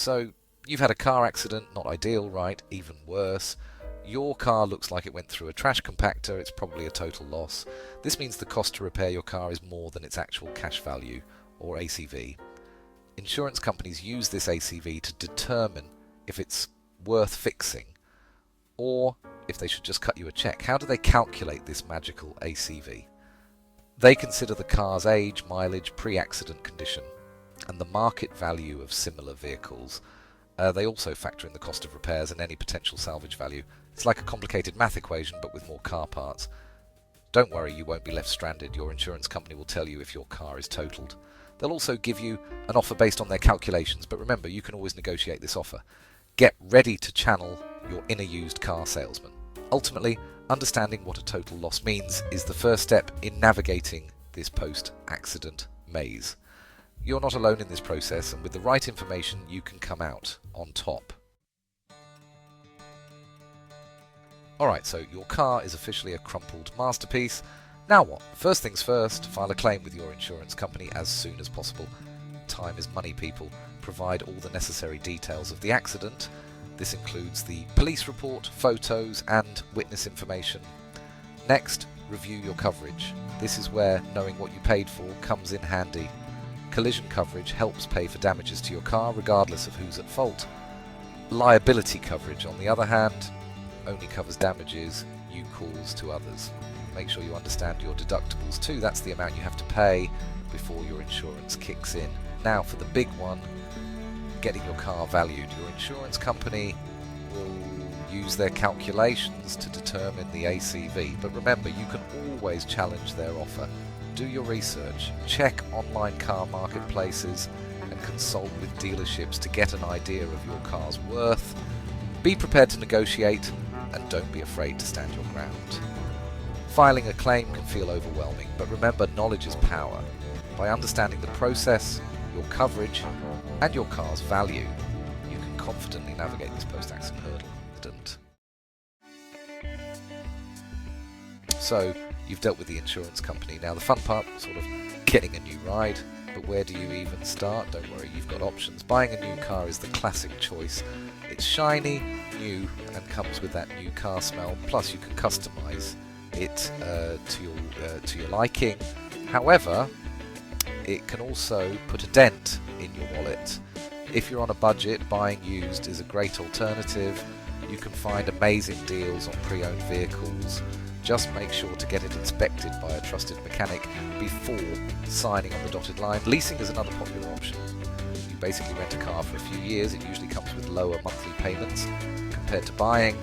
So you've had a car accident, not ideal, right? Even worse. Your car looks like it went through a trash compactor, it's probably a total loss. This means the cost to repair your car is more than its actual cash value, or ACV. Insurance companies use this ACV to determine if it's worth fixing, or if they should just cut you a check. How do they calculate this magical ACV? They consider the car's age, mileage, pre-accident condition, and the market value of similar vehicles. They also factor in the cost of repairs and any potential salvage value. It's like a complicated math equation, but with more car parts. Don't worry, you won't be left stranded. Your insurance company will tell you if your car is totaled. They'll also give you an offer based on their calculations, but remember, you can always negotiate this offer. Get ready to channel your inner used car salesman. Ultimately, understanding what a total loss means is the first step in navigating this post-accident maze. You're not alone in this process, and with the right information, you can come out on top. Alright, so your car is officially a crumpled masterpiece. Now what? First things first, file a claim with your insurance company as soon as possible. Time is money, people. Provide all the necessary details of the accident. This includes the police report, photos, and witness information. Next, review your coverage. This is where knowing what you paid for comes in handy. Collision coverage helps pay for damages to your car regardless of who's at fault. Liability coverage, on the other hand, only covers damages you cause to others. Make sure you understand your deductibles too. That's the amount you have to pay before your insurance kicks in. Now for the big one, getting your car valued. Your insurance company will use their calculations to determine the ACV, but remember, you can always challenge their offer. Do your research, check online car marketplaces, and consult with dealerships to get an idea of your car's worth. Be prepared to negotiate, and don't be afraid to stand your ground. Filing a claim can feel overwhelming, but remember, knowledge is power. By understanding the process, your coverage, and your car's value, you can confidently navigate this post-accident hurdle. So, you've dealt with the insurance company. Now the fun part, sort of getting a new ride, but where do you even start? Don't worry, you've got options. Buying a new car is the classic choice. It's shiny, new, and comes with that new car smell, plus you can customize it to your liking. However, it can also put a dent in your wallet. If you're on a budget, buying used is a great alternative. You can find amazing deals on pre-owned vehicles. Just make sure to get it inspected by a trusted mechanic before signing on the dotted line. Leasing is another popular option. You basically rent a car for a few years. It usually comes with lower monthly payments compared to buying,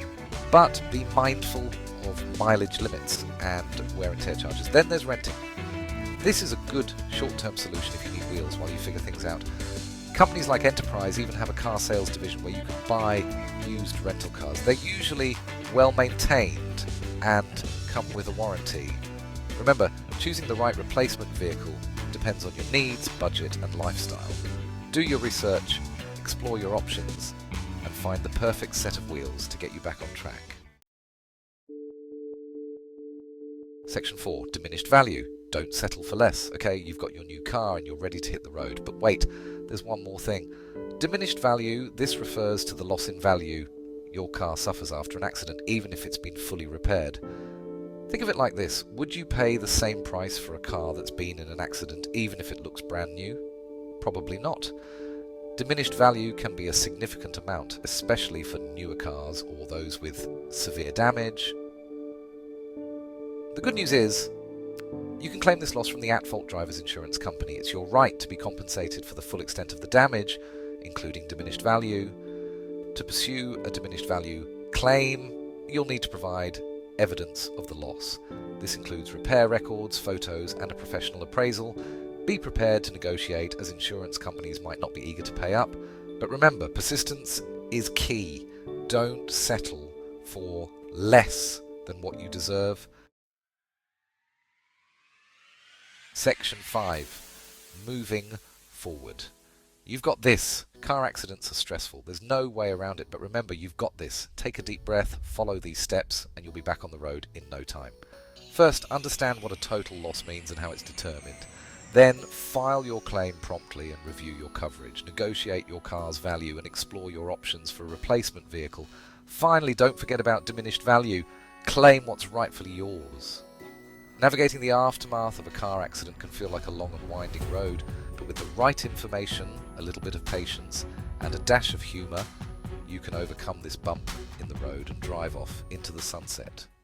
but be mindful of mileage limits and wear and tear charges. Then there's renting. This is a good short-term solution if you need wheels while you figure things out. Companies like Enterprise even have a car sales division where you can buy used rental cars. They're usually well maintained and come with a warranty. Remember, choosing the right replacement vehicle depends on your needs, budget, and lifestyle. Do your research, explore your options, and find the perfect set of wheels to get you back on track. Section 4. Diminished value. Don't settle for less. Okay, you've got your new car and you're ready to hit the road. But wait, there's one more thing. Diminished value, this refers to the loss in value your car suffers after an accident, even if it's been fully repaired. Think of it like this. Would you pay the same price for a car that's been in an accident, even if it looks brand new? Probably not. Diminished value can be a significant amount, especially for newer cars or those with severe damage. The good news is, you can claim this loss from the at-fault driver's insurance company. It's your right to be compensated for the full extent of the damage, including diminished value. To pursue a diminished value claim, you'll need to provide evidence of the loss. This includes repair records, photos, and a professional appraisal. Be prepared to negotiate, as insurance companies might not be eager to pay up. But remember, persistence is key. Don't settle for less than what you deserve. Section 5. Moving forward. You've got this. Car accidents are stressful. There's no way around it, but remember, you've got this. Take a deep breath, follow these steps, and you'll be back on the road in no time. First, understand what a total loss means and how it's determined. Then file your claim promptly and review your coverage. Negotiate your car's value and explore your options for a replacement vehicle. Finally, don't forget about diminished value. Claim what's rightfully yours. Navigating the aftermath of a car accident can feel like a long and winding road, but with the right information, a little bit of patience, and a dash of humour, you can overcome this bump in the road and drive off into the sunset.